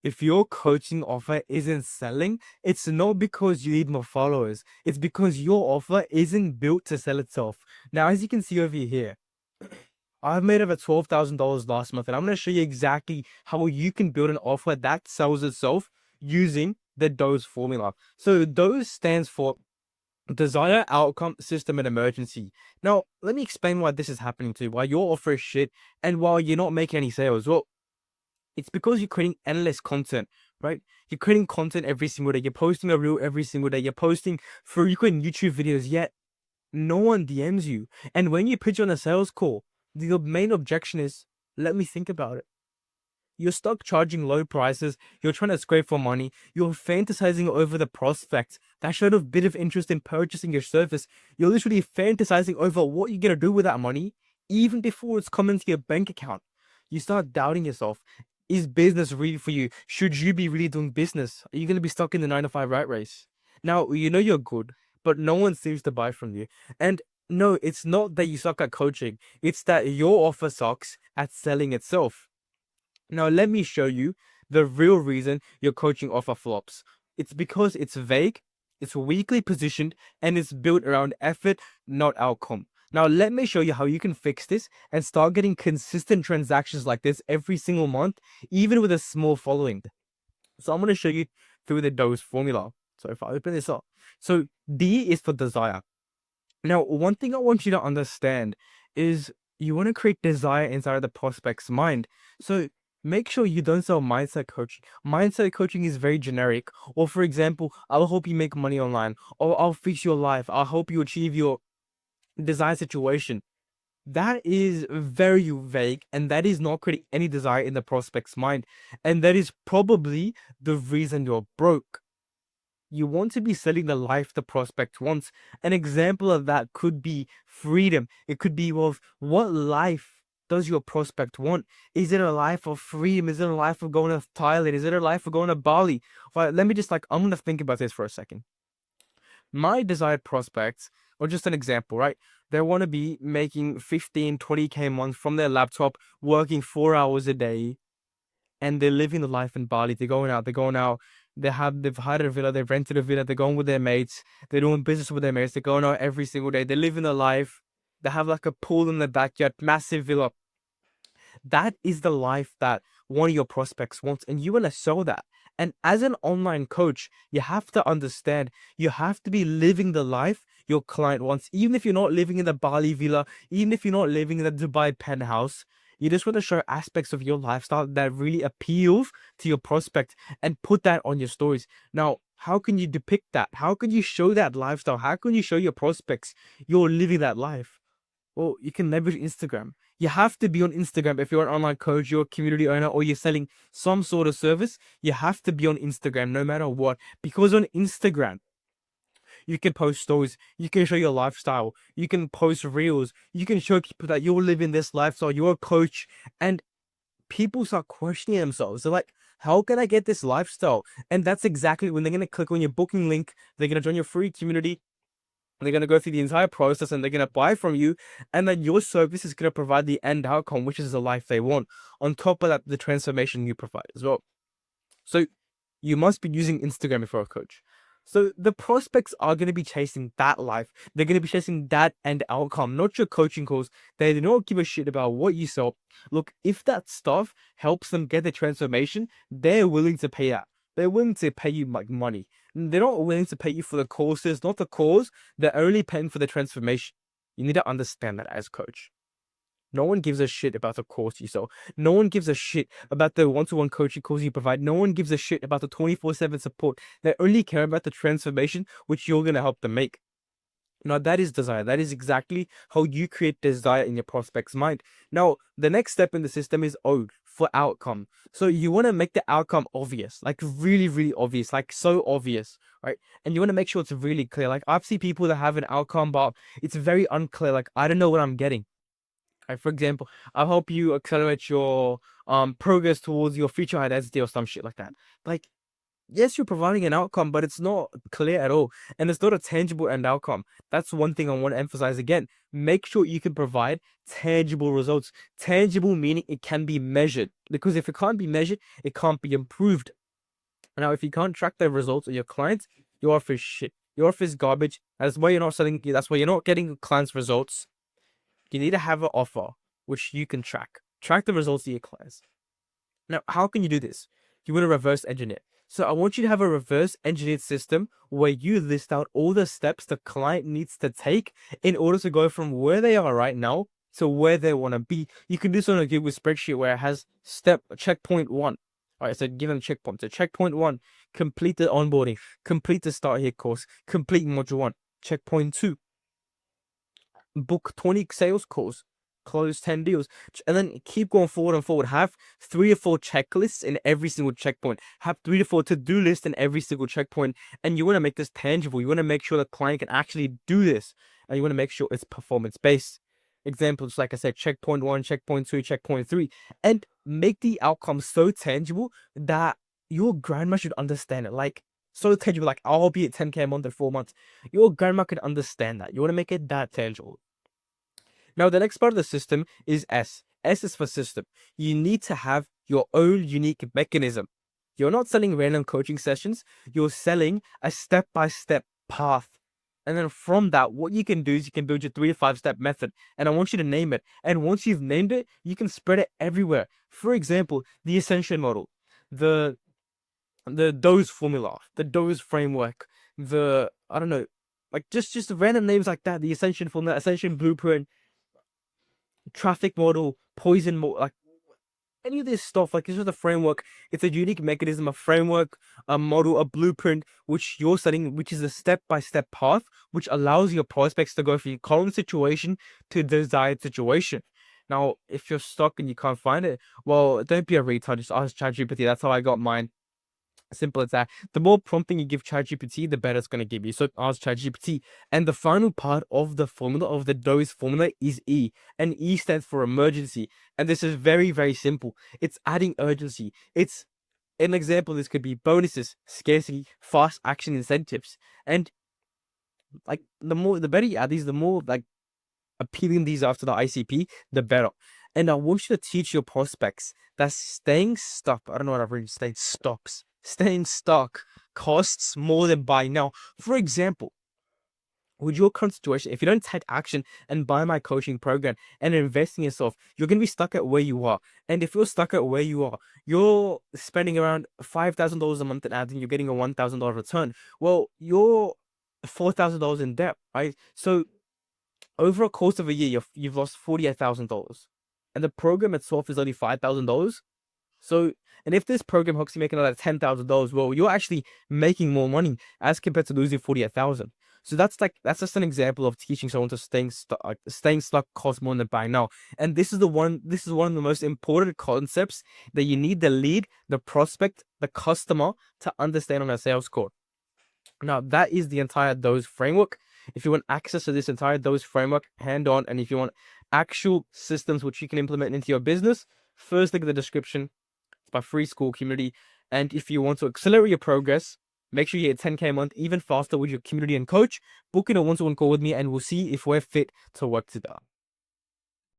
If your coaching offer isn't selling, it's not because you need more followers. It's because your offer isn't built to sell itself. Now, as you can see over here, I've made over $12,000 last month, and I'm going to show you exactly how you can build an offer that sells itself using the DOSE formula. So DOSE stands for Desire, Outcome, System, and Emergency. Now, let me explain why this is happening to you, why your offer is shit, and why you're not making any sales. Well, it's because you're creating endless content, right? You're creating content every single day. You're posting a reel every single day. You're posting frequent YouTube videos, yet no one DMs you. And when you pitch on a sales call, the main objection is, let me think about it. You're stuck charging low prices. You're trying to scrape for money. You're fantasizing over the prospects that showed a bit of interest in purchasing your service. You're literally fantasizing over what you're going to do with that money, even before it's come into your bank account. You start doubting yourself. Is business really for you? Should you be really doing business? Are you going to be stuck in the 9 to 5 rat race? Now, you know you're good, but no one seems to buy from you. And no, it's not that you suck at coaching. It's that your offer sucks at selling itself. Now, let me show you the real reason your coaching offer flops. It's because it's vague, it's weakly positioned, and it's built around effort, not outcome. Now, let me show you how you can fix this and start getting consistent transactions like this every single month, even with a small following. So, I'm going to show you through the DOSE formula. So, if I open this up, so D is for desire. Now, one thing I want you to understand is you want to create desire inside of the prospect's mind. So make sure you don't sell mindset coaching. Mindset coaching is very generic. Or for example, I'll help you make money online, or I'll fix your life. I'll help you achieve your desired situation. That is very vague, and that is not creating any desire in the prospect's mind. And that is probably the reason you're broke. You want to be selling the life the prospect wants. An example of that could be freedom. It could be, well, what life does your prospect want? Is it a life of freedom? Is it a life of going to Thailand? Is it a life of going to Bali? Well, let me just I'm gonna think about this for a second. My desired prospects, or just an example, right? They want to be making 15, 20K a month from their laptop, working 4 hours a day, and they're living the life in Bali. They're going out. They've hired a villa, they've rented a villa, they're going with their mates, they're doing business with their mates, they're going out every single day, they're living their life. They have like a pool in the backyard, massive villa. That is the life that one of your prospects wants, and you want to sell that. And as an online coach, you have to understand, you have to be living the life your client wants. Even if you're not living in the Bali villa, even if you're not living in the Dubai penthouse, you just want to show aspects of your lifestyle that really appeals to your prospect and put that on your stories. Now, how can you depict that? How can you show that lifestyle? How can you show your prospects you're living that life? Well, you can leverage Instagram. You have to be on Instagram if you're an online coach, you're a community owner, or you're selling some sort of service. You have to be on Instagram no matter what. Because on Instagram, you can post stories, you can show your lifestyle, you can post reels, you can show people that you're living this lifestyle, you're a coach, and people start questioning themselves. They're like, how can I get this lifestyle? And that's exactly when they're going to click on your booking link, they're going to join your free community, they're going to go through the entire process, and they're going to buy from you. And then your service is going to provide the end outcome, which is the life they want. On top of that, the transformation you provide as well. So you must be using Instagram if you're a coach. So the prospects are going to be chasing that life. They're going to be chasing that end outcome, not your coaching calls. They do not give a shit about what you sell. Look, if that stuff helps them get the transformation, they're willing to pay out. They're willing to pay you like money. They're not willing to pay you for the courses, not the cause. They're only paying for the transformation. You need to understand that as coach. No one gives a shit about the course you sell. No one gives a shit about the one-to-one coaching calls you provide. No one gives a shit about the 24/7 support. They only care about the transformation which you're going to help them make. Now, that is desire. That is exactly how you create desire in your prospect's mind. Now, the next step in the system is O for outcome. So you want to make the outcome obvious, like really, really obvious, like so obvious, right? And you want to make sure it's really clear. Like I've seen people that have an outcome, but it's very unclear. Like I don't know what I'm getting. Like, for example, I'll help you accelerate your progress towards your future identity or some shit like that. Like, yes, you're providing an outcome, but it's not clear at all. And it's not a tangible end outcome. That's one thing I want to emphasize again. Make sure you can provide tangible results. Tangible meaning it can be measured. Because if it can't be measured, it can't be improved. Now, if you can't track the results of your clients, your offer is shit. Your offer is garbage. That's why you're not selling. That's why you're not getting clients' results. You need to have an offer which you can track. Track the results of your clients. Now, how can you do this? You want to reverse engineer. So I want you to have a reverse engineered system where you list out all the steps the client needs to take in order to go from where they are right now to where they want to be. You can do this on a Google spreadsheet where it has checkpoint 1. All right, so give them checkpoints. So checkpoint 1, complete the onboarding, complete the Start Here course, complete module 1. Checkpoint 2, book 20 sales calls, close 10 deals, and then keep going forward and forward. Have 3 or 4 checklists in every single checkpoint. Have 3 to 4 to-do lists in every single checkpoint. And you want to make this tangible. You want to make sure the client can actually do this. And you want to make sure it's performance-based. Examples, like I said, checkpoint 1, checkpoint 2, checkpoint 3. And make the outcome so tangible that your grandma should understand it. Like, so tangible, like I'll be at 10K a month in 4 months. Your grandma could understand that. You want to make it that tangible. Now, the next part of the system is S. S is for system. You need to have your own unique mechanism. You're not selling random coaching sessions. You're selling a step-by-step path. And then from that, what you can do is you can build your 3 to 5 step method. And I want you to name it. And once you've named it, you can spread it everywhere. For example, the Ascension model, the DOSE formula, the DOSE framework, I don't know, like just random names like that, the Ascension formula, Ascension blueprint, traffic model, poison model, like any of this stuff. Like, this is a framework. It's a unique mechanism, a framework, a model, a blueprint, which you're setting, which is a step-by-step path, which allows your prospects to go from your current situation to desired situation. Now, if you're stuck and you can't find it, well, don't be a retard. Just ask ChatGPT. That's how I got mine. Simple as that. The more prompting you give ChatGPT, the better it's going to give you. So ask ChatGPT. And the final part of the formula, of the DOSE formula, is E. And E stands for emergency. And this is very, very simple. It's adding urgency. It's an example. This could be bonuses, scarcity, fast action incentives. And like the better you add these, the more like appealing these are to the ICP, the better. And I want you to teach your prospects that staying stuck, I don't know what I've written, staying stuck costs more than buying now. For example, with your current situation, if you don't take action and buy my coaching program and invest in yourself, you're going to be stuck at where you are. And if you're stuck at where you are, you're spending around $5,000 a month in ads and you're getting a $1,000 return. Well, you're $4,000 in debt, right? So over a course of a year, you've lost $48,000. And the program itself is only $5,000. So, and if this program helps you make another $10,000, well, you're actually making more money as compared to losing 48,000. So that's just an example of teaching someone to staying stuck costs more than buying now. And this is one of the most important concepts that you need the lead, the prospect, the customer to understand on a sales call. Now, that is the entire DOSE framework. If you want access to this entire DOSE framework, hand on, and if you want actual systems which you can implement into your business, first link in the description. It's my free school community. And if you want to accelerate your progress, make sure you hit 10K a month even faster with your community and coach. Book in a one-to-one call with me, and we'll see if we're fit to work together.